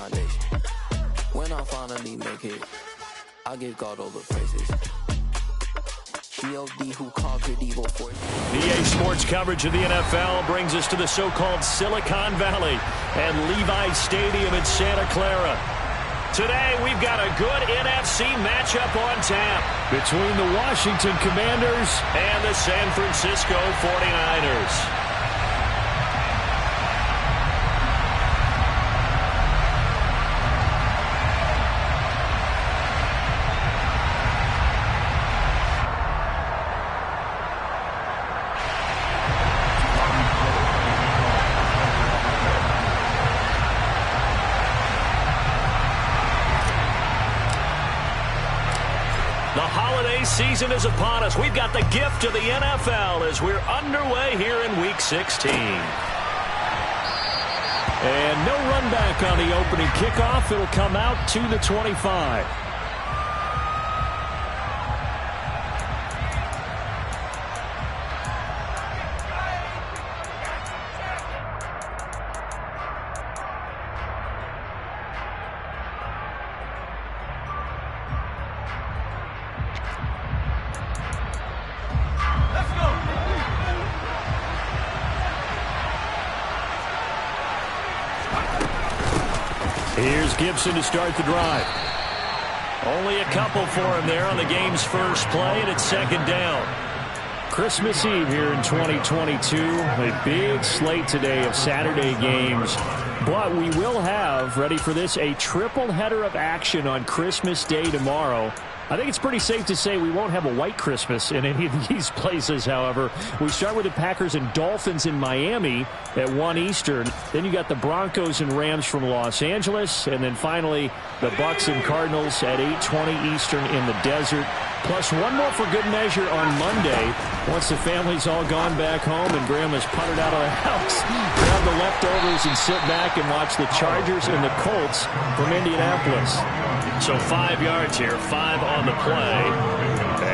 foundation. When I finally make it, I give God all the praises. G.O.D. who conquered evil for EA Sports coverage of the NFL brings us to the so-called Silicon Valley and Levi's Stadium in Santa Clara. Today, we've got a good NFC matchup on tap between the Washington Commanders and the San Francisco 49ers. Season is upon us. We've got the gift of the NFL as we're underway here in Week 16. And no run back on the opening kickoff. It'll come out to the 25. Here's Gibson to start the drive. Only a couple for him there on the game's first play, and it's second down. Christmas Eve here in 2022. A big slate today of Saturday games. But we will have, ready for this, a triple header of action on Christmas Day tomorrow. I think it's pretty safe to say we won't have a white Christmas in any of these places, however. We start with the Packers and Dolphins in Miami at 1 Eastern. Then you got the Broncos and Rams from Los Angeles. And then finally, the Bucs and Cardinals at 8:20 Eastern in the desert. Plus one more for good measure on Monday. Once the family's all gone back home and Grandma's puttered out of the house, grab the leftovers and sit back and watch the Chargers and the Colts from Indianapolis. So 5 yards here, 5 on the play.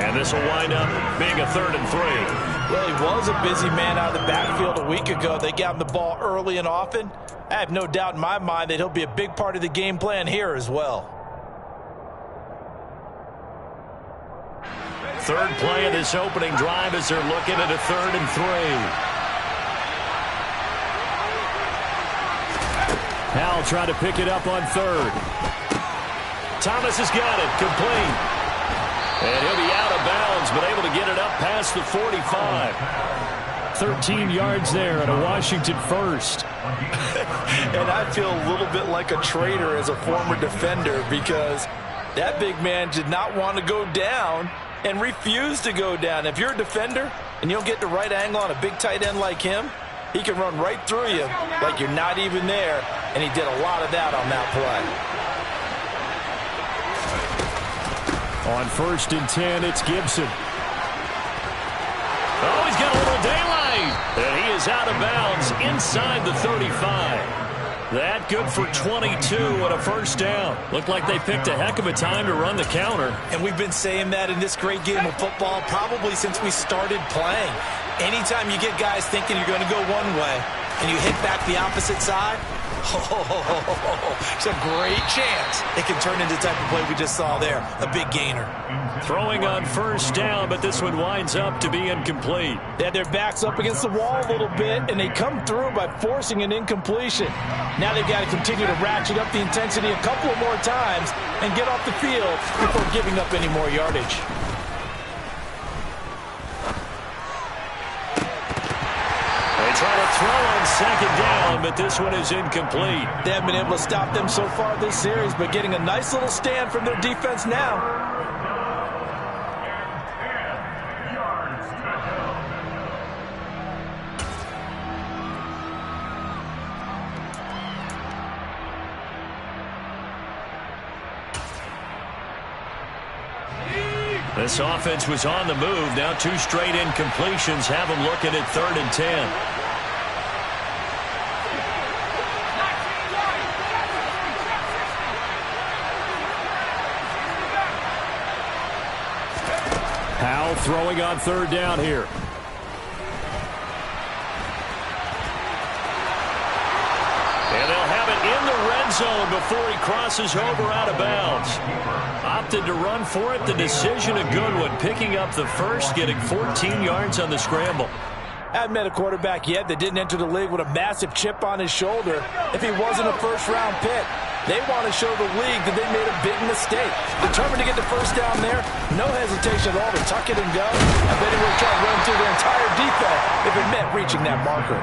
And this will wind up being a 3rd and 3. Well, he was a busy man out of the backfield a week ago. They got him the ball early and often. I have no doubt in my mind that he'll be a big part of the game plan here as well. Third play of this opening drive as they're looking at a 3rd and 3. Howell trying to pick it up on 3rd. Thomas has got it, complete. And he'll be out of bounds, but able to get it up past the 45. 13 yards there at a Washington first. And I feel a little bit like a traitor as a former defender because that big man did not want to go down and refused to go down. If you're a defender and you don't get the right angle on a big tight end like him, he can run right through you like you're not even there, and he did a lot of that on that play. On 1st and 10, it's Gibson. Oh, he's got a little daylight. And he is out of bounds inside the 35. That good for 22 and a first down. Looked like they picked a heck of a time to run the counter. And we've been saying that in this great game of football probably since we started playing. Anytime you get guys thinking you're going to go one way and you hit back the opposite side, it's a great chance it can turn into the type of play we just saw there, a big gainer. Throwing on first down, but this one winds up to be incomplete. They had their backs up against the wall a little bit, and they come through by forcing an incompletion. Now they've got to continue to ratchet up the intensity a couple of more times and get off the field before giving up any more yardage. They try to throw on second down, but this one is incomplete. They haven't been able to stop them so far this series, but getting a nice little stand from their defense now. This offense was on the move. Now 2 straight incompletions have them looking at 3rd and 10. Howell throwing on 3rd down here. And they'll have it in the red end zone before he crosses over out of bounds. Opted to run for it. The decision a good one. Picking up the first, getting 14 yards on the scramble. I haven't met a quarterback yet that didn't enter the league with a massive chip on his shoulder if he wasn't a first-round pick. They want to show the league that they made a big mistake. Determined to get the first down there, no hesitation at all to tuck it and go. I bet he would try to run through their entire defense if it meant reaching that marker.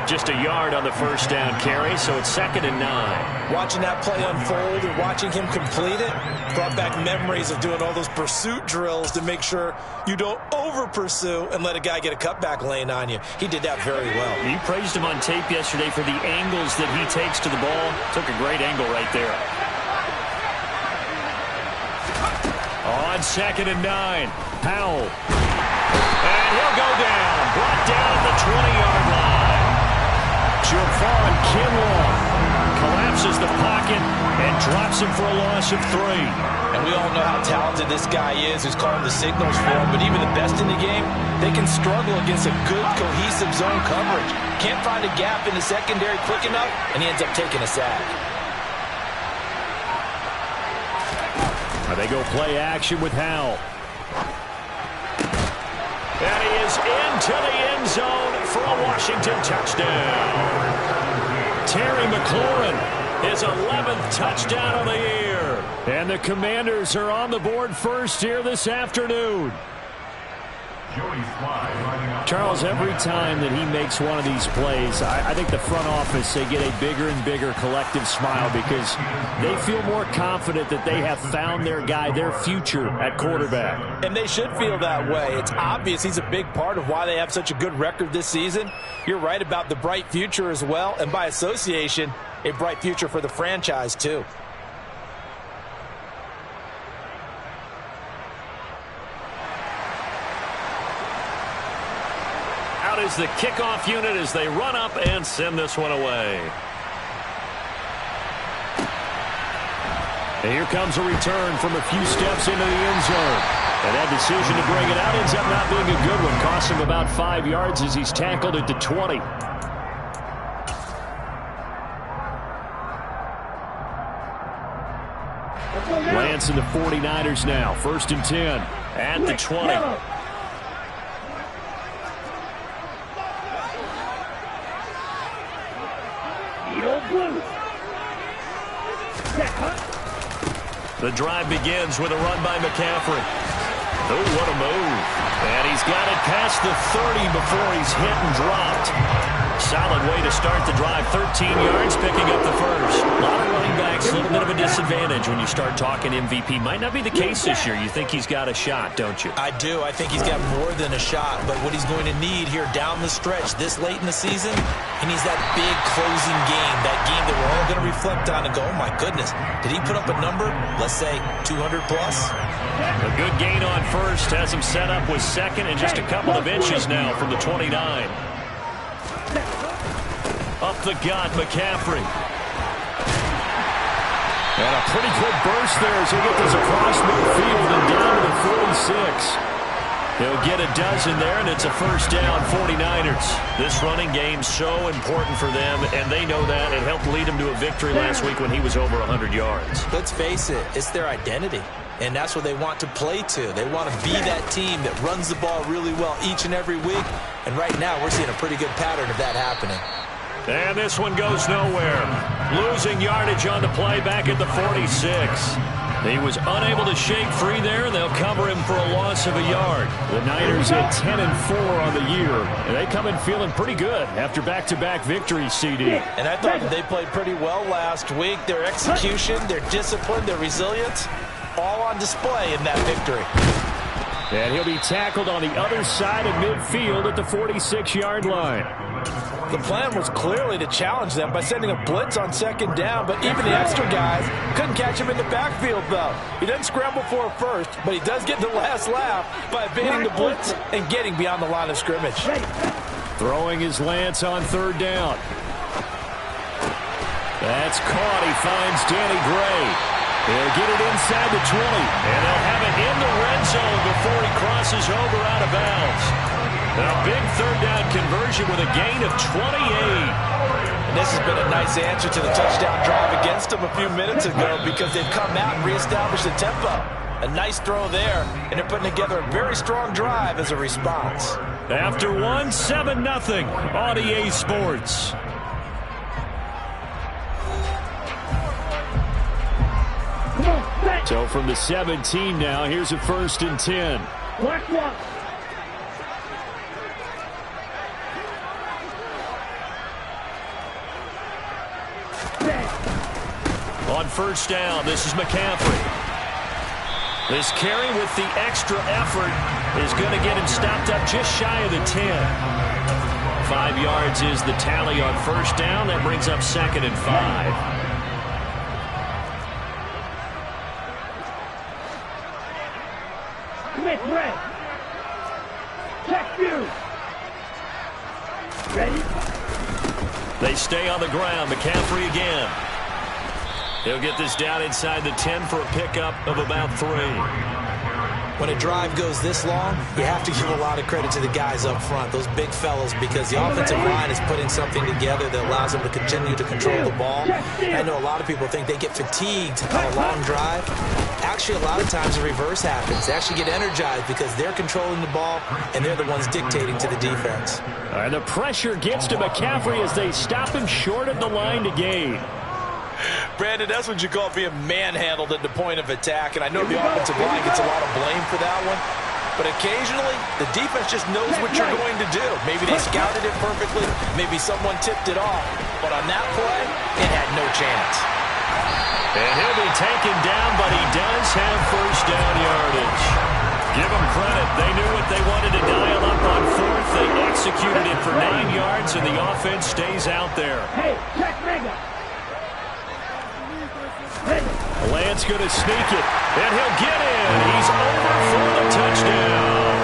Just a yard on the first down carry, so it's 2nd and 9. Watching that play unfold and watching him complete it brought back memories of doing all those pursuit drills to make sure you don't over-pursue and let a guy get a cutback lane on you. He did that very well. You praised him on tape yesterday for the angles that he takes to the ball. Took a great angle right there. On 2nd and 9, Powell. And he'll go down. Brought down at the 20-yard line. Javon Kinlaw collapses the pocket and drops him for a loss of 3. And we all know how talented this guy is who's calling the signals for him, but even the best in the game, they can struggle against a good, cohesive zone coverage. Can't find a gap in the secondary quick enough, and he ends up taking a sack. They go play action with Howell. And he is into the end zone for a Washington touchdown. Terry McLaurin, his 11th touchdown of the year. And the Commanders are on the board first here this afternoon. Charles, every time that he makes one of these plays, I think the front office, they get a bigger and bigger collective smile because they feel more confident that they have found their guy, their future at quarterback. And they should feel that way. It's obvious he's a big part of why they have such a good record this season. You're right about the bright future as well, and by association, a bright future for the franchise too. Out is the kickoff unit as they run up and send this one away. And here comes a return from a few steps into the end zone. And that decision to bring it out ends up not being a good one. Costs him about 5 yards as he's tackled at the 20. Lance and the 49ers now. 1st and 10 at the 20. The drive begins with a run by McCaffrey. Oh, what a move. And he's got it past the 30 before he's hit and dropped. Solid way to start the drive. 13 yards, picking up the first. A lot of running backs, a little bit of a disadvantage when you start talking MVP. Might not be the case this year. You think he's got a shot, don't you? I do. I think he's got more than a shot. But what he's going to need here down the stretch this late in the season, he needs that big closing game. That game that we're all going to reflect on and go, oh, my goodness, did he put up a number, let's say, 200 plus? A good gain on first has him set up with 2nd and just a couple of inches now from the 29. Up the gut, McCaffrey. And a pretty good burst there as he gets this across midfield and down to the 46. He'll get a dozen there, and it's a first down, 49ers. This running game so important for them, and they know that. It helped lead him to a victory last week when he was over 100 yards. Let's face it, it's their identity, and that's what they want to play to. They want to be that team that runs the ball really well each and every week, and right now we're seeing a pretty good pattern of that happening. And this one goes nowhere. Losing yardage on the play back at the 46. He was unable to shake free there. They'll cover him for a loss of a yard. The Niners at 10-4 on the year, and they come in feeling pretty good after back-to-back victories, CD. And I thought that they played pretty well last week. Their execution, their discipline, their resilience, all on display in that victory. And he'll be tackled on the other side of midfield at the 46-yard line. The plan was clearly to challenge them by sending a blitz on 2nd down, but even the extra guys couldn't catch him in the backfield, though. He doesn't scramble for a first, but he does get the last laugh by evading the blitz and getting beyond the line of scrimmage. Throwing his Lance on 3rd down. That's caught. He finds Danny Gray. He'll get it inside the 20, and they'll have it in the red zone before he crosses over out of bounds. A big 3rd down conversion with a gain of 28. And this has been a nice answer to the touchdown drive against them a few minutes ago because they've come out and reestablished the tempo. A nice throw there, and they're putting together a very strong drive as a response. After one, 7-0 on EA Sports. So from the 17 now, here's a 1st and 10. On 1st down, this is McCaffrey. This carry with the extra effort is going to get him stopped up just shy of the 10. 5 yards is the tally on 1st down. That brings up 2nd and 5. Red. Check you. Ready? They stay on the ground. McCaffrey again. He'll get this down inside the 10 for a pickup of about 3. When a drive goes this long, you have to give a lot of credit to the guys up front, those big fellas, because the offensive line is putting something together that allows them to continue to control the ball. I know a lot of people think they get fatigued on a long drive. Actually, a lot of times the reverse happens. They actually get energized because they're controlling the ball, and they're the ones dictating to the defense. And the pressure gets to McCaffrey as they stop him short of the line to gain. Brandon, that's what you call being manhandled at the point of attack, and I know the offensive line gets a lot of blame for that one, but occasionally the defense just knows what you're going to do. Maybe they scouted it perfectly, maybe someone tipped it off, but on that play, it had no chance. And he'll be taken down, but he does have 1st down yardage. Give them credit. They knew what they wanted to dial up on 4th. They executed it for 9 yards, and the offense stays out there. Hey, check Mega. Lance going to sneak it, and he'll get in. He's over for the touchdown.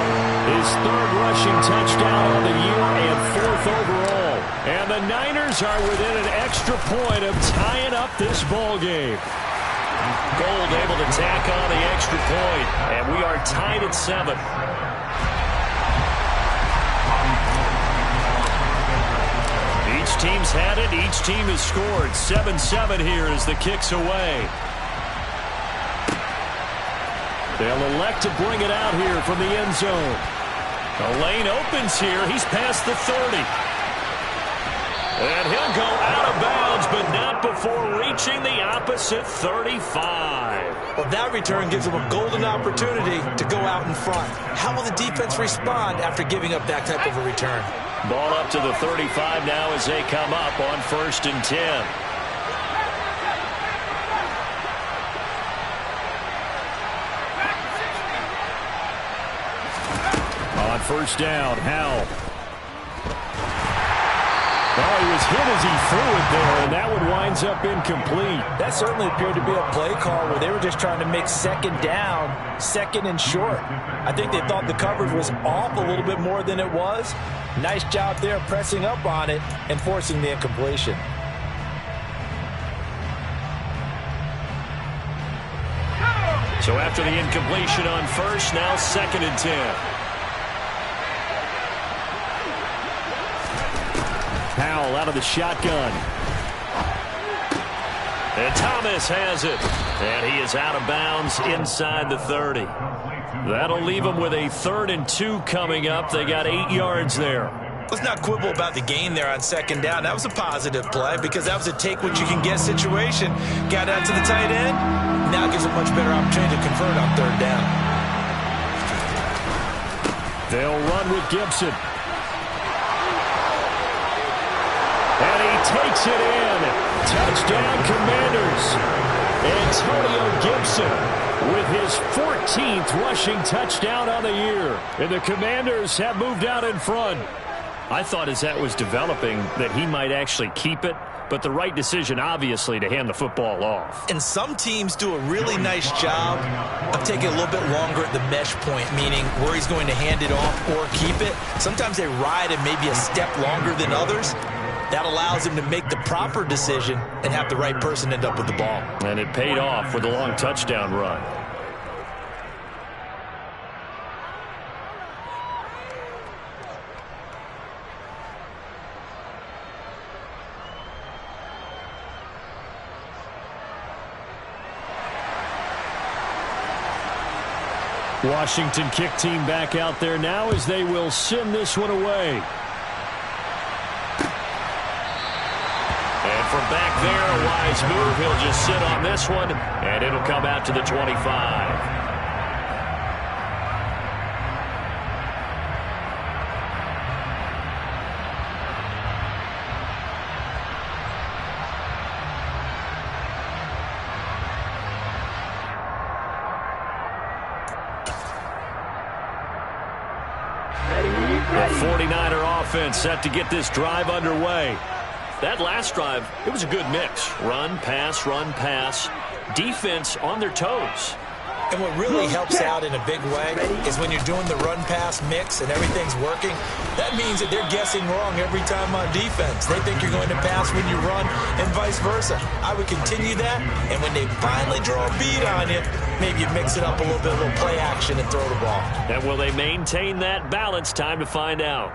His 3rd rushing touchdown on the year and 4th overall. And the Niners are within an extra point of tying up this ball game. Gold able to tack on the extra point, and we are tied at 7. Each team's had it. Each team has scored. 7-7 here as the kick's away. They'll elect to bring it out here from the end zone. The lane opens here. He's past the 30. And he'll go out of bounds, but not before reaching the opposite 35. Well, that return gives them a golden opportunity to go out in front. How will the defense respond after giving up that type of a return? Ball up to the 35 now as they come up on 1st and 10. On 1st down, Howell. Oh, he was hit as he threw it there, and that one winds up incomplete. That certainly appeared to be a play call where they were just trying to make 2nd down, 2nd and short. I think they thought the coverage was off a little bit more than it was. Nice job there pressing up on it and forcing the incompletion. So after the incompletion on 1st, now 2nd and 10. Howell out of the shotgun. And Thomas has it. And he is out of bounds inside the 30. That'll leave them with a 3rd and 2 coming up. They got 8 yards there. Let's not quibble about the gain there on 2nd down. That was a positive play because that was a take-what-you-can-get situation. Got out to the tight end. Now gives a much better opportunity to convert on 3rd down. They'll run with Gibson. And he takes it in. Touchdown, Commanders. Antonio Gibson with his 14th rushing touchdown on the year. And the Commanders have moved out in front. I thought as that was developing that he might actually keep it, but the right decision, obviously, to hand the football off. And some teams do a really nice job of taking a little bit longer at the mesh point, meaning where he's going to hand it off or keep it. Sometimes they ride it maybe a step longer than others. That allows him to make the proper decision and have the right person end up with the ball. And it paid off with a long touchdown run. Washington kick team back out there now as they will send this one away. And from back there, a wise move. He'll just sit on this one, and it'll come out to the 25. The 49er offense set to get this drive underway. That last drive, it was a good mix. Run, pass, defense on their toes. And what really helps out in a big way is when you're doing the run-pass mix and everything's working, that means that they're guessing wrong every time on defense. They think you're going to pass when you run and vice versa. I would continue that, and when they finally draw a beat on you, maybe you mix it up a little bit, a little play action and throw the ball. And will they maintain that balance? Time to find out.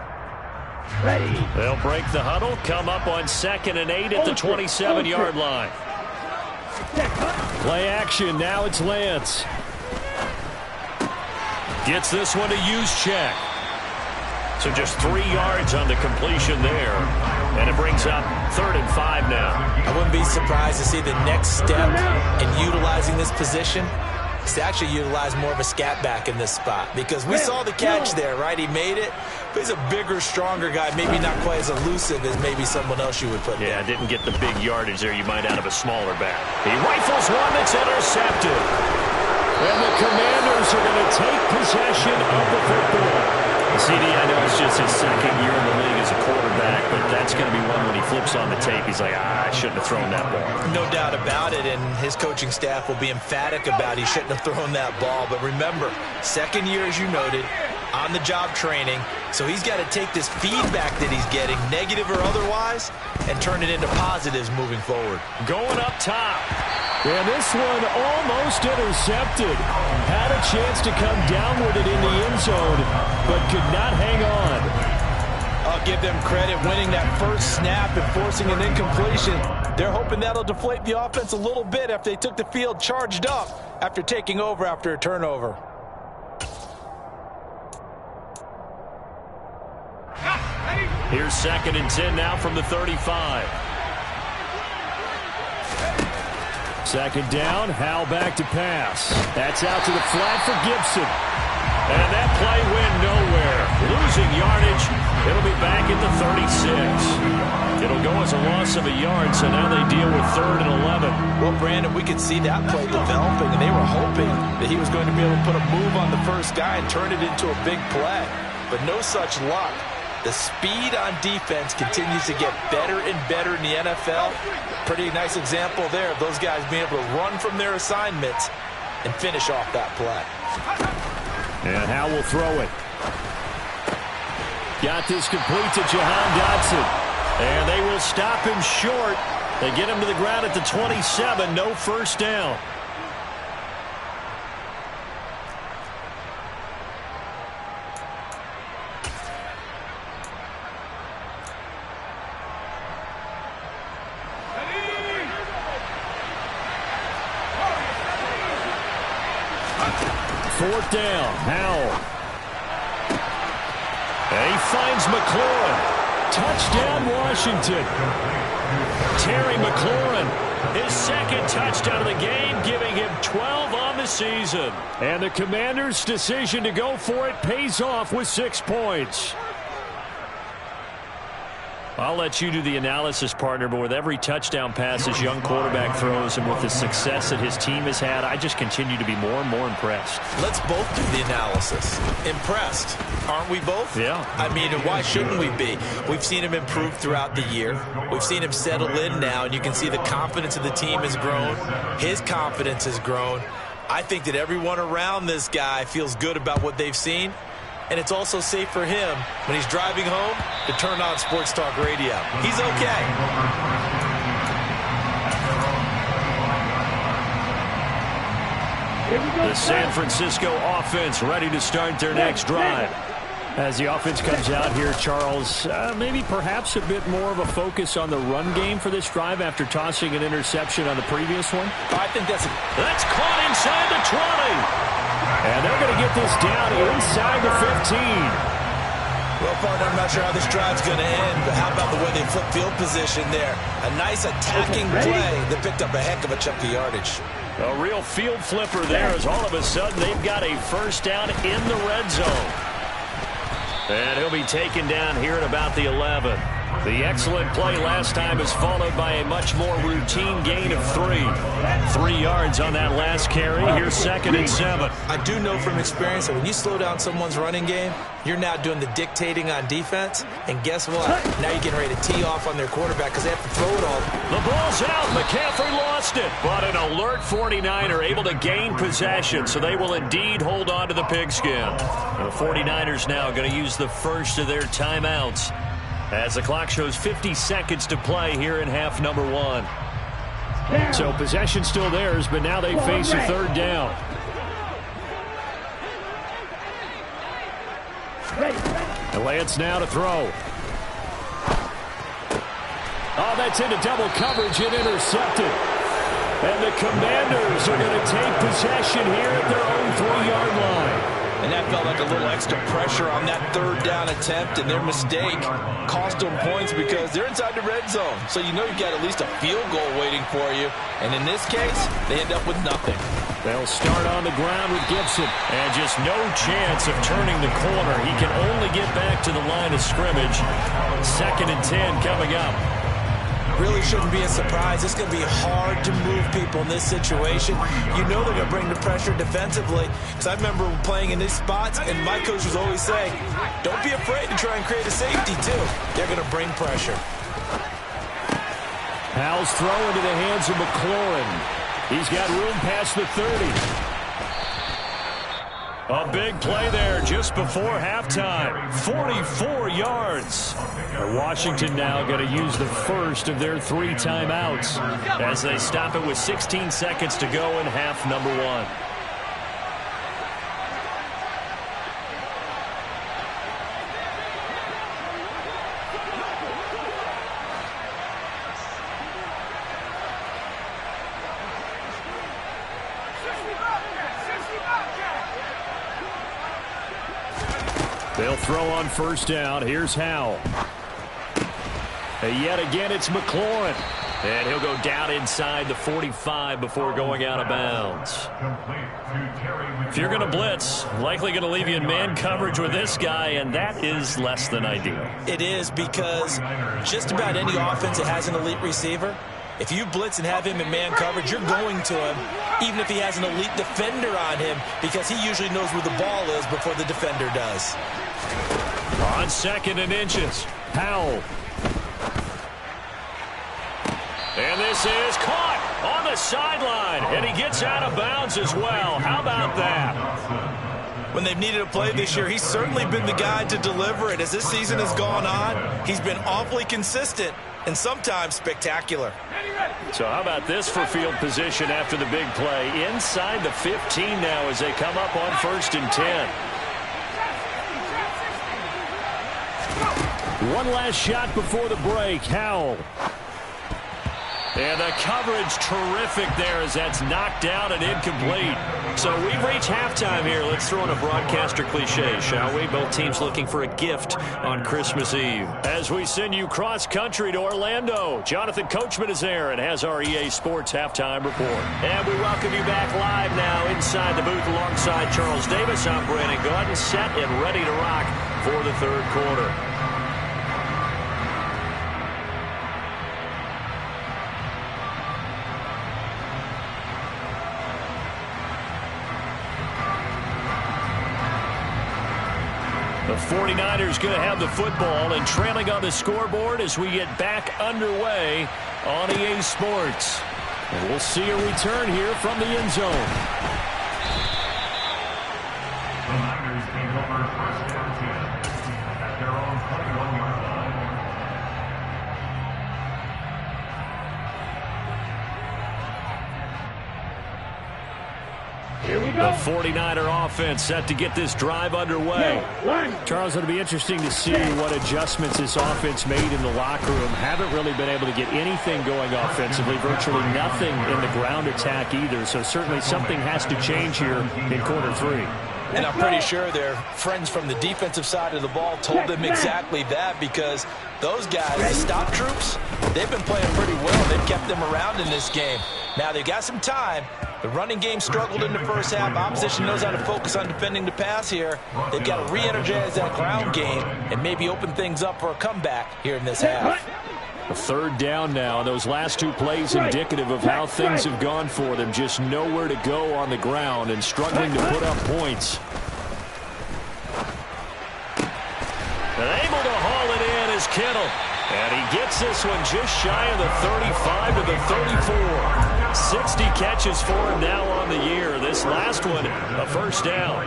Ready. They'll break the huddle, come up on 2nd and 8 at the 27-yard line. Play action, now it's Lance. Gets this one to Juszczyk. So just 3 yards on the completion there. And it brings up 3rd and 5 now. I wouldn't be surprised to see the next step in utilizing this position is to actually utilize more of a scat back in this spot. Because we saw the catch there, right? He made it. But he's a bigger, stronger guy, maybe not quite as elusive as maybe someone else you would put there. Yeah, didn't get the big yardage there you might out of a smaller back. He rifles one that's intercepted. And the Commanders are going to take possession of the football. CD, I know it's just his 2nd year in the league as a quarterback, but that's going to be one when he flips on the tape. He's like, I shouldn't have thrown that ball. No doubt about it, and his coaching staff will be emphatic about he shouldn't have thrown that ball. But remember, 2nd year, as you noted, on-the-job training, so he's got to take this feedback that he's getting, negative or otherwise, and turn it into positives moving forward. Going up top. And this one almost intercepted. Had a chance to come down with it in the end zone, but could not hang on. I'll give them credit winning that first snap and forcing an incompletion. They're hoping that'll deflate the offense a little bit after they took the field charged up after taking over after a turnover. Here's 2nd and 10 now from the 35. 2nd down, Howell back to pass. That's out to the flat for Gibson. And that play went nowhere. Losing yardage. It'll be back at the 36. It'll go as a loss of a yard, so now they deal with 3rd and 11. Well, Brandon, we could see that play developing, and they were hoping that he was going to be able to put a move on the first guy and turn it into a big play. But no such luck. The speed on defense continues to get better and better in the NFL. Pretty nice example there of those guys being able to run from their assignments and finish off that play. And Howell will throw it. Got this complete to Jahan Dotson. And they will stop him short. They get him to the ground at the 27. No first down. Fourth down, Howell. And he finds McLaurin. Touchdown, Washington. Terry McLaurin, his 2nd touchdown of the game, giving him 12 on the season. And the Commanders' decision to go for it pays off with 6 points. I'll let you do the analysis, partner, but with every touchdown pass his young quarterback throws and with the success that his team has had, I just continue to be more and more impressed. Let's both do the analysis. Impressed, aren't we both? Yeah. I mean, why shouldn't we be? We've seen him improve throughout the year. We've seen him settle in now, and you can see the confidence of the team has grown. His confidence has grown. I think that everyone around this guy feels good about what they've seen. And it's also safe for him when he's driving home to turn on Sports Talk Radio. He's okay. The San Francisco offense ready to start their next drive. As the offense comes out here, Charles, maybe perhaps a bit more of a focus on the run game for this drive after tossing an interception on the previous one? I think that's caught inside the 20. And they're going to get this down inside the 15. Well, partner, I'm not sure how this drive's going to end, but how about the way they flip field position there? A nice attacking play that picked up a heck of a chunk of yardage. A real field flipper there as all of a sudden they've got a first down in the red zone. And he'll be taken down here at about the 11. The excellent play last time is followed by a much more routine gain of 3. 3 yards on that last carry. Here's 2nd and 7. I do know from experience that when you slow down someone's running game, you're now doing the dictating on defense. And guess what? Now you're getting ready to tee off on their quarterback because they have to throw it all. The ball's out. McCaffrey lost it. But an alert 49er able to gain possession. So they will indeed hold on to the pigskin. The 49ers now going to use the first of their timeouts, as the clock shows 50 seconds to play here in half number 1. So possession still theirs, but now they face a 3rd down. And Lance now to throw. Oh, that's into double coverage and intercepted. And the Commanders are going to take possession here at their own 3-yard line. And that felt like a little extra pressure on that 3rd down attempt, and their mistake cost them points because they're inside the red zone. So you know you've got at least a field goal waiting for you. And in this case, they end up with nothing. They'll start on the ground with Gibson. And just no chance of turning the corner. He can only get back to the line of scrimmage. 2nd and 10 coming up. Really shouldn't be a surprise. It's going to be hard to move people in this situation. You know they're going to bring the pressure defensively. Because I remember playing in these spots, and my coach was always saying, don't be afraid to try and create a safety, too. They're going to bring pressure. Howell's throw into the hands of McLaurin. He's got room past the 30. A big play there just before halftime. 44 yards. Washington now going to use the first of their 3 timeouts as they stop it with 16 seconds to go in half number 1. They'll throw on first down. Here's Howell. And yet again, it's McLaurin. And he'll go down inside the 45 before going out of bounds. If you're going to blitz, likely going to leave you in man coverage with this guy, and that is less than ideal. It is, because just about any offense that has an elite receiver, if you blitz and have him in man coverage, you're going to him, even if he has an elite defender on him, because he usually knows where the ball is before the defender does. On 2nd and inches, Howell. And this is caught on the sideline, and he gets out of bounds as well. How about that? When they've needed a play this year, he's certainly been the guy to deliver it. As this season has gone on, he's been awfully consistent and sometimes spectacular. So how about this for field position after the big play? Inside the 15 now as they come up on 1st and 10. One last shot before the break. Howell. And the coverage terrific there as that's knocked out and incomplete. So we've reached halftime here. Let's throw in a broadcaster cliche, shall we? Both teams looking for a gift on Christmas Eve. As we send you cross-country to Orlando, Jonathan Coachman is there and has our EA Sports halftime report. And we welcome you back live now inside the booth alongside Charles Davis. I'm Brandon Gaudin, set and ready to rock for the 3rd quarter. The 49ers going to have the football and trailing on the scoreboard as we get back underway on EA Sports. And we'll see a return here from the end zone. The Niners take over 1st and 10 at their own 21-yard line. The 49er offense set to get this drive underway. Charles, it'll be interesting to see what adjustments this offense made in the locker room. Haven't really been able to get anything going offensively, virtually nothing in the ground attack either. So certainly something has to change here in quarter 3. And I'm pretty sure their friends from the defensive side of the ball told them exactly that, because those guys, the stop troops, they've been playing pretty well. They've kept them around in this game. Now they've got some time. The running game struggled in the first half. Opposition knows how to focus on defending the pass here. They've got to re-energize that ground game and maybe open things up for a comeback here in this half. A third down now. Those last 2 plays indicative of how things have gone for them. Just nowhere to go on the ground and struggling to put up points. And able to haul it in is Kittle. And he gets this one just shy of the 35 to the 34. 60 catches for him now on the year. This last one, a first down.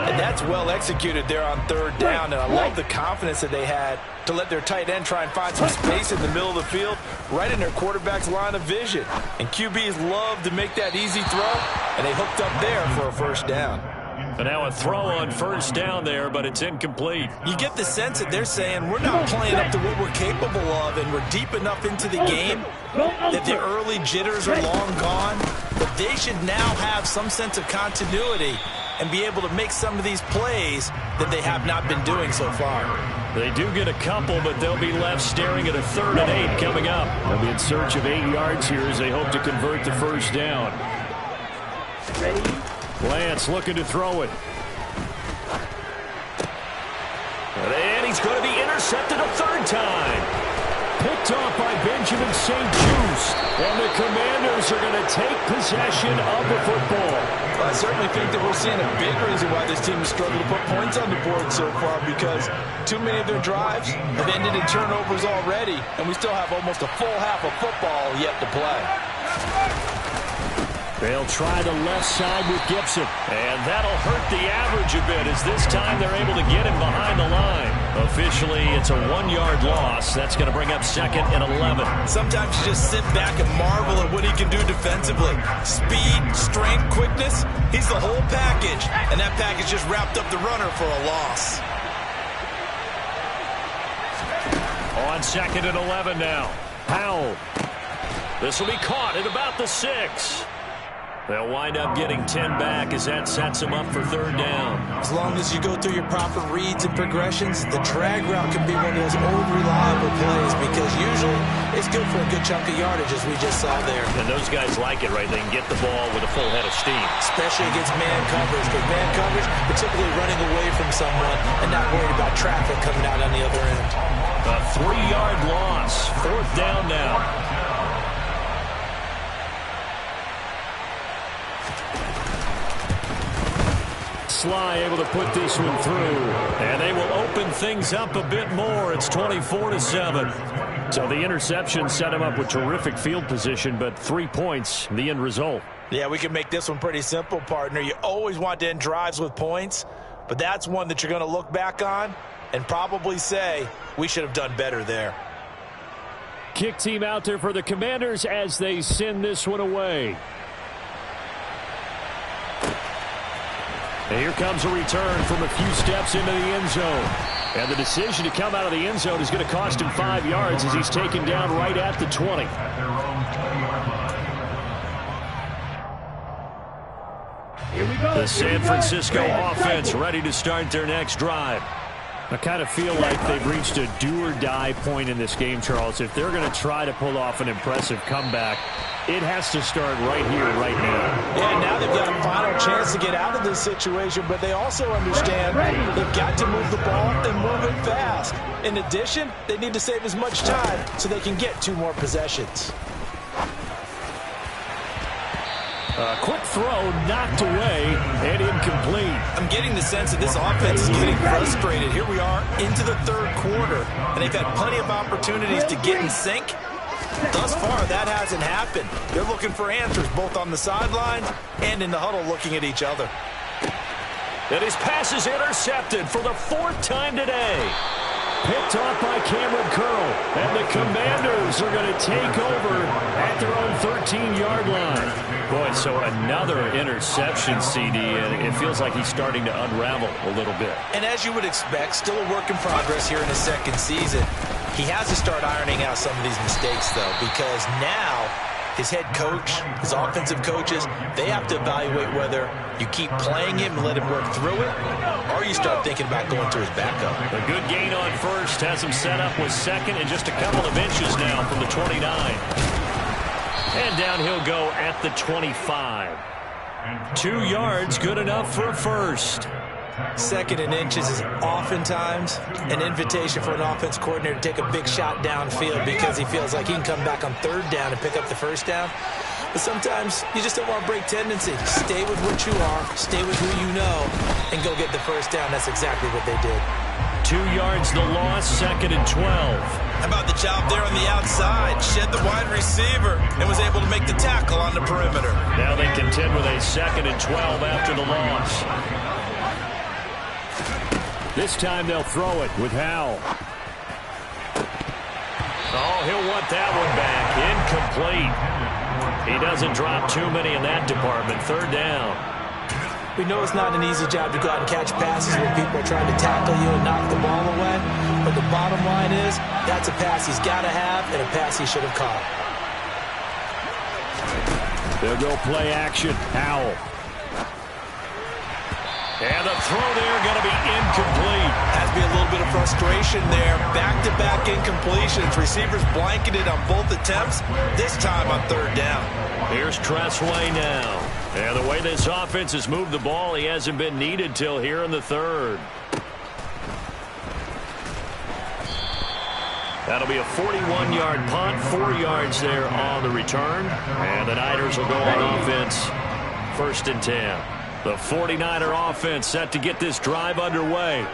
And that's well executed there on third down. And I love the confidence that they had to let their tight end try and find some space in the middle of the field, right in their quarterback's line of vision. And QBs love to make that easy throw, and they hooked up there for a first down. And now a throw on first down there, but it's incomplete. You get the sense that they're saying we're not playing up to what we're capable of, and we're deep enough into the game that the early jitters are long gone, but they should now have some sense of continuity and be able to make some of these plays that they have not been doing so far. They do get a couple, but they'll be left staring at a 3rd and 8 coming up. They'll be in search of 8 yards here as they hope to convert the first down. Lance looking to throw it. And he's going to be intercepted a 3rd time. Picked off by Benjamin St-Juste. And the Commanders are going to take possession of the football. I certainly think that we're seeing a big reason why this team has struggled to put points on the board so far, because too many of their drives have ended in turnovers already, and we still have almost a full half of football yet to play. They'll try the left side with Gibson. And that'll hurt the average a bit, as this time they're able to get him behind the line. Officially, it's a 1-yard loss. That's going to bring up 2nd and 11. Sometimes you just sit back and marvel at what he can do defensively. Speed, strength, quickness, he's the whole package. And that package just wrapped up the runner for a loss. On 2nd and 11 now. Powell. This will be caught at about the 6. They'll wind up getting 10 back as that sets them up for 3rd down. As long as you go through your proper reads and progressions, the drag route can be one of those old reliable plays, because usually it's good for a good chunk of yardage, as we just saw there. And those guys like it, right? They can get the ball with a full head of steam. Especially against man coverage. Because man coverage, they're typically running away from someone and not worried about traffic coming out on the other end. A 3-yard loss. 4th down now. Sly able to put this one through, and they will open things up a bit more. It's 24-7. So the interception set him up with terrific field position, but 3 points, the end result. Yeah, we can make this one pretty simple, partner. You always want to end drives with points, but that's one that you're going to look back on and probably say, we should have done better there. Kick team out there for the Commanders as they send this one away. And here comes a return from a few steps into the end zone. And the decision to come out of the end zone is going to cost him 5 yards as he's taken down right at the 20. The San Francisco offense ready to start their next drive. I kind of feel like they've reached a do-or-die point in this game, Charles. If they're going to try to pull off an impressive comeback, it has to start right here, right now. Yeah, now they've got a final chance to get out of this situation, but they also understand they've got to move the ball and move it fast. In addition, they need to save as much time so they can get 2 more possessions. A quick throw knocked away and incomplete. I'm getting the sense that this offense is getting frustrated. Here we are into the 3rd quarter, and they've had plenty of opportunities to get in sync. Thus far, that hasn't happened. They're looking for answers both on the sidelines and in the huddle looking at each other. And his pass is intercepted for the 4th time today. picked off by Cameron Curl. And the Commanders are going to take over at their own 13-yard line. Boy, so another interception, CD, and it feels like he's starting to unravel a little bit. And as you would expect, still a work in progress here in his second season. He has to start ironing out some of these mistakes, though, because now his head coach, his offensive coaches, they have to evaluate whether you keep playing him and let him work through it, or you start thinking about going to his backup. A good gain on first has him set up with second and just a couple of inches now from the 29. And down he'll go at the 25. 2 yards, good enough for a first. Second and inches is oftentimes an invitation for an offense coordinator to take a big shot downfield because he feels like he can come back on third down and pick up the first down. But sometimes you just don't want to break tendency. Stay with what you are, stay with who you know, and go get the first down. That's exactly what they did. 2 yards the loss, second and 12. How about the job there on the outside? Shed the wide receiver and was able to make the tackle on the perimeter. Now they contend with a second and 12 after the loss. This time they'll throw it with Howell. Oh, he'll want that one back. Incomplete. He doesn't drop too many in that department. Third down. We know it's not an easy job to go out and catch passes when people are trying to tackle you and knock the ball away. But the bottom line is, that's a pass he's got to have and a pass he should have caught. They'll go play action. Howell. And the throw there going to be incomplete. Has to be a little bit of frustration there. Back-to-back incompletions. Receivers blanketed on both attempts, this time on third down. Here's Tressway now. And the way this offense has moved the ball, he hasn't been needed till here in the third. That'll be a 41-yard punt, 4 yards there on the return. And the Niners will go on offense, 1st and 10. The 49er offense set to get this drive underway.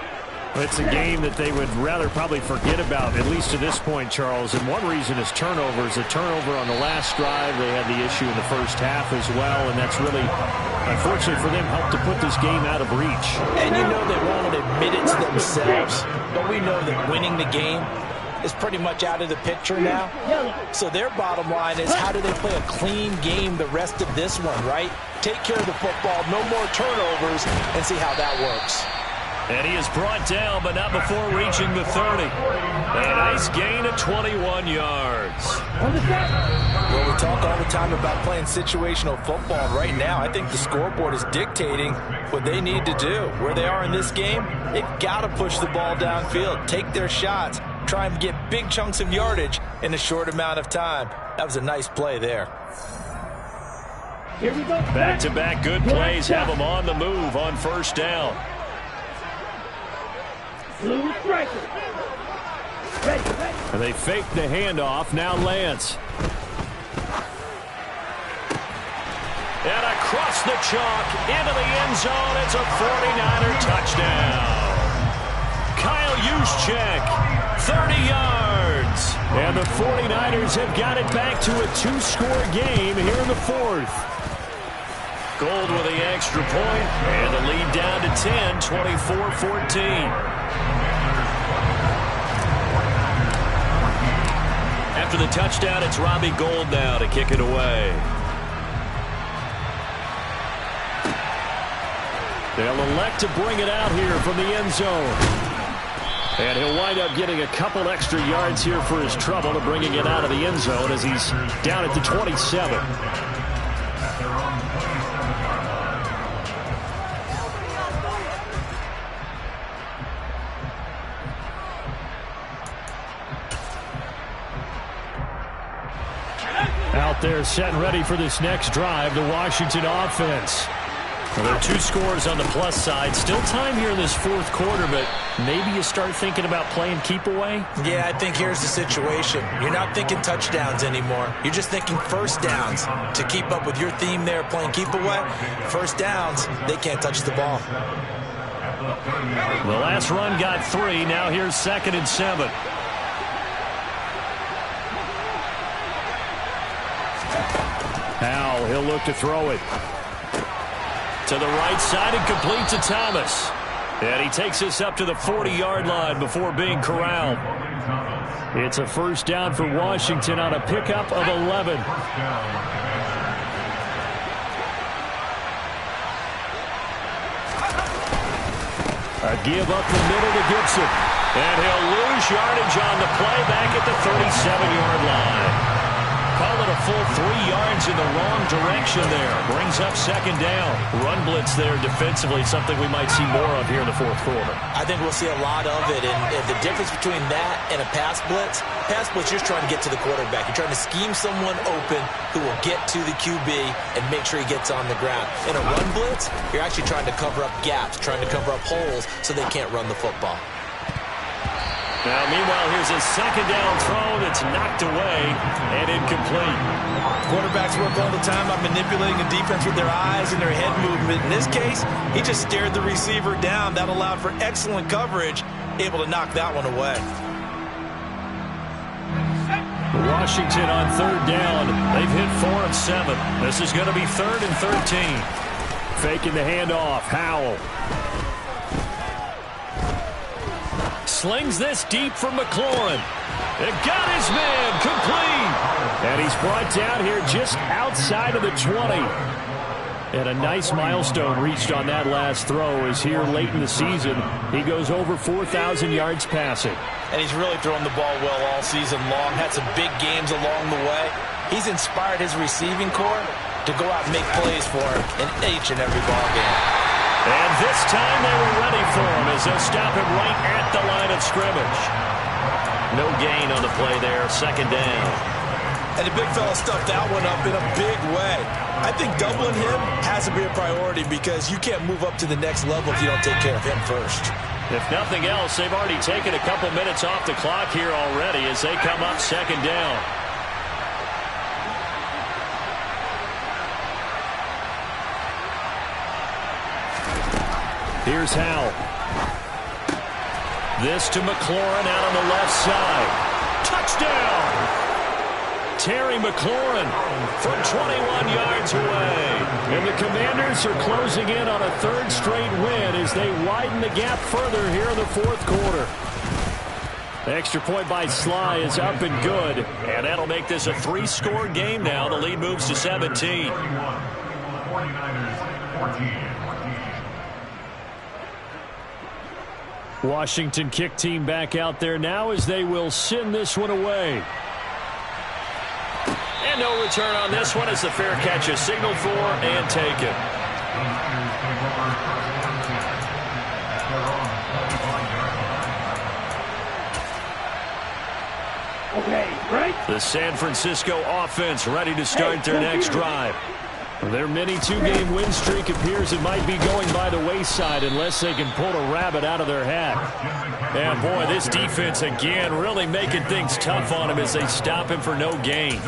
It's a game that they would rather probably forget about, at least to this point, Charles. And one reason is turnovers. A turnover on the last drive. They had the issue in the first half as well, and that's really, unfortunately for them, helped to put this game out of reach. And you know they won't admit it to themselves, but we know that winning the game is pretty much out of the picture now. So their bottom line is, how do they play a clean game the rest of this one, right? Take care of the football, no more turnovers, and see how that works. And he is brought down, but not before reaching the 30. A nice gain of 21 yards. Well, we talk all the time about playing situational football. Right now, I think the scoreboard is dictating what they need to do. Where they are in this game, they've got to push the ball downfield, take their shots, try and get big chunks of yardage in a short amount of time. That was a nice play there. Here we go. Back-to-back good plays have them on the move on first down. Blue striker. Ready. And they fake the handoff. Now Lance. And across the chalk into the end zone. It's a 49er touchdown. Kyle Juszczyk, 30 yards. And the 49ers have got it back to a 2-score game here in the fourth. Gold with the extra point, and the lead down to 10, 24-14. After the touchdown, it's Robbie Gould now to kick it away. They'll elect to bring it out here from the end zone. And he'll wind up getting a couple extra yards here for his trouble of bringing it out of the end zone as he's down at the 27. Out there set and ready for this next drive, the Washington offense. Well, there are 2 scores on the plus side. Still time here in this fourth quarter, but maybe you start thinking about playing keep away? Yeah, I think here's the situation. You're not thinking touchdowns anymore. You're just thinking first downs. To keep up with your theme there, playing keep away, first downs, they can't touch the ball. The last run got 3. Now here's 2nd and 7. Howell, he'll look to throw it. To the right side and complete to Thomas. And he takes us up to the 40-yard line before being corralled. It's a first down for Washington on a pickup of 11. A give up the middle to Gibson. And he'll lose yardage on the play back at the 37-yard line. Call it a full 3 yards in the wrong direction there. Brings up second down. Run blitz there defensively, something we might see more of here in the fourth quarter. I think we'll see a lot of it. And the difference between that and a pass blitz, you're just trying to get to the quarterback. You're trying to scheme someone open who will get to the QB and make sure he gets on the ground. In a run blitz, you're actually trying to cover up gaps, trying to cover up holes so they can't run the football. Now, meanwhile, here's a second down throw that's knocked away and incomplete. Quarterbacks work all the time on manipulating the defense with their eyes and their head movement. In this case, he just stared the receiver down. That allowed for excellent coverage, able to knock that one away. Washington on third down. They've hit 4 of 7. This is going to be 3rd and 13. Faking the handoff. Howell. Slings this deep from McLaurin. It got his man complete. And he's brought down here just outside of the 20. And a nice milestone reached on that last throw as here late in the season, he goes over 4,000 yards passing. And he's really thrown the ball well all season long. Had some big games along the way. He's inspired his receiving corps to go out and make plays for him in each and every ball game. And this time they were ready for him as they'll stop him right at the line of scrimmage. No gain on the play there, second down. And the big fella stuffed that one up in a big way. I think doubling him has to be a priority because you can't move up to the next level if you don't take care of him first. If nothing else, they've already taken a couple minutes off the clock here already as they come up second down. Here's Howell. This to McLaurin out on the left side. Touchdown! Terry McLaurin from 21 yards away. And the Commanders are closing in on a 3rd straight win as they widen the gap further here in the fourth quarter. The extra point by Sly is up and good. And that'll make this a 3-score game now. The lead moves to 17. 49ers 14. Washington kick team back out there now as they will send this one away. And no return on this one as the fair catch is signaled for and taken. Okay, right? The San Francisco offense ready to start their next drive. Their mini 2-game win streak appears it might be going by the wayside unless they can pull a rabbit out of their hat. And boy, this defense again really making things tough on him as they stop him for no gain.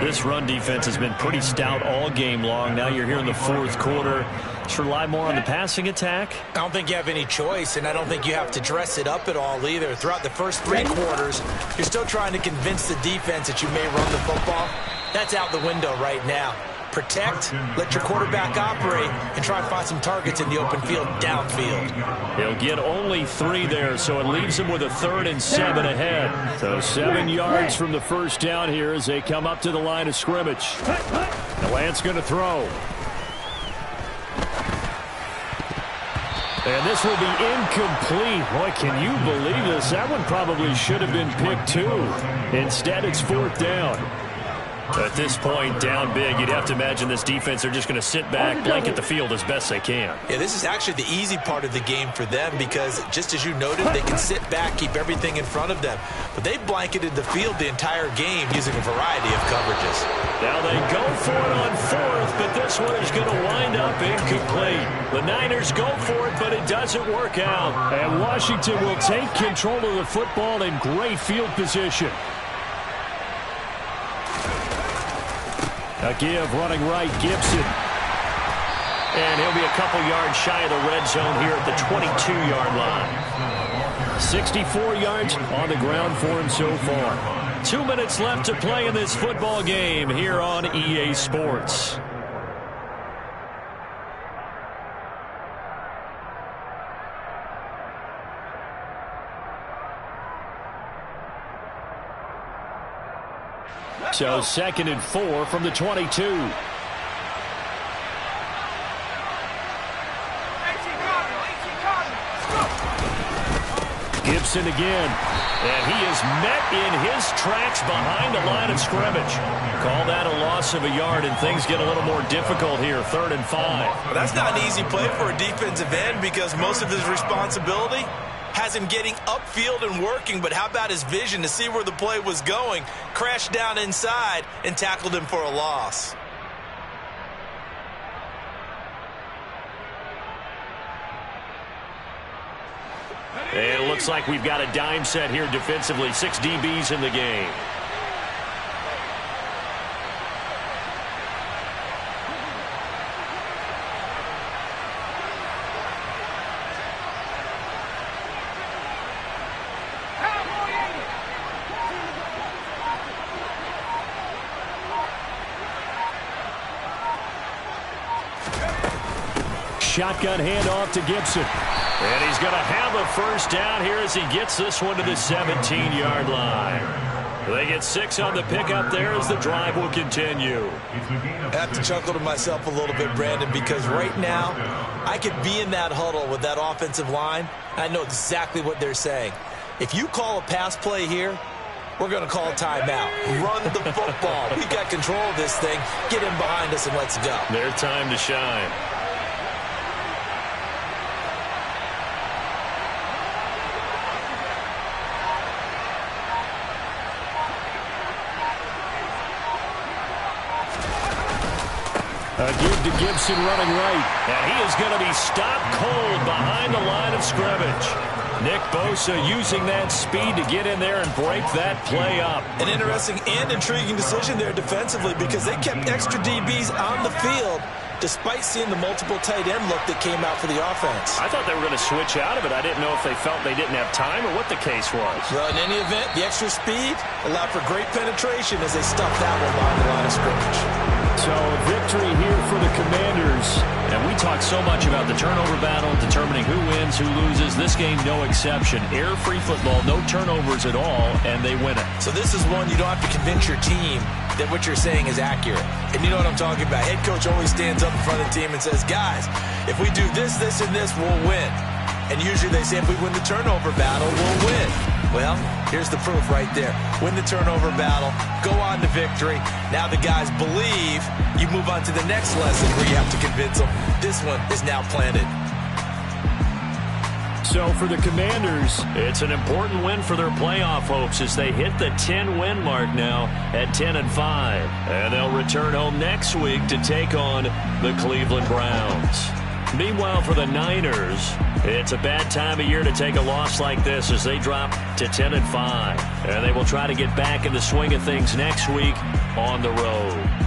This run defense has been pretty stout all game long. Now you're here in the fourth quarter. Just rely more on the passing attack. I don't think you have any choice, and I don't think you have to dress it up at all either. Throughout the first 3 quarters, you're still trying to convince the defense that you may run the football. That's out the window right now. Protect, let your quarterback operate, and try to find some targets in the open field downfield. He'll get only 3 there, so it leaves him with a 3rd and 7 ahead. So 7 yards from the first down here as they come up to the line of scrimmage. Now Lance going to throw. And this will be incomplete. Boy, can you believe this? That one probably should have been picked too. Instead, it's 4th down. At this point, down big, you'd have to imagine this defense are just going to sit back, blanket the field as best they can. Yeah, this is actually the easy part of the game for them because, just as you noted, they can sit back, keep everything in front of them. But they've blanketed the field the entire game using a variety of coverages. Now they go for it on 4th, but this one is going to wind up incomplete. The Niners go for it, but it doesn't work out. And Washington will take control of the football in great field position. A give running right, Gibson. And he'll be a couple yards shy of the red zone here at the 22-yard line. 64 yards on the ground for him so far. 2 minutes left to play in this football game here on EA Sports. So 2nd and 4 from the 22. Gibson again. And he is met in his tracks behind the line of scrimmage. Call that a loss of a yard, and things get a little more difficult here. 3rd and 5. Well, that's not an easy play for a defensive end because most of his responsibility has him getting upfield and working, but how about his vision to see where the play was going, crashed down inside, and tackled him for a loss. And it looks like we've got a dime set here defensively. 6 DBs in the game. Shotgun handoff to Gibson. And he's going to have a first down here as he gets this one to the 17-yard line. They get 6 on the pickup there as the drive will continue. I have to chuckle to myself a little bit, Brandon, because right now I could be in that huddle with that offensive line. I know exactly what they're saying. If you call a pass play here, we're going to call a timeout. Run the football. We got control of this thing. Get in behind us and let's go. Their time to shine. A give to Gibson running right. And he is going to be stopped cold behind the line of scrimmage. Nick Bosa using that speed to get in there and break that play up. An interesting and intriguing decision there defensively because they kept extra DBs on the field despite seeing the multiple tight end look that came out for the offense. I thought they were going to switch out of it. I didn't know if they felt they didn't have time or what the case was. Well, in any event, the extra speed allowed for great penetration as they stuffed that one behind the line of scrimmage. So a victory here for the Commanders. And we talk so much about the turnover battle, determining who wins, who loses. This game, no exception. Air-free football, no turnovers at all, and they win it. So this is one you don't have to convince your team that what you're saying is accurate. And you know what I'm talking about. Head coach always stands up in front of the team and says, guys, if we do this, this, and this, we'll win. And usually they say if we win the turnover battle, we'll win. Well, here's the proof right there. Win the turnover battle, go on to victory. Now the guys believe. You move on to the next lesson where you have to convince them. This one is now planted. So for the Commanders, it's an important win for their playoff hopes as they hit the 10-win mark now at 10-5. And they'll return home next week to take on the Cleveland Browns. Meanwhile, for the Niners, it's a bad time of year to take a loss like this as they drop to 10-5. And they will try to get back in the swing of things next week on the road.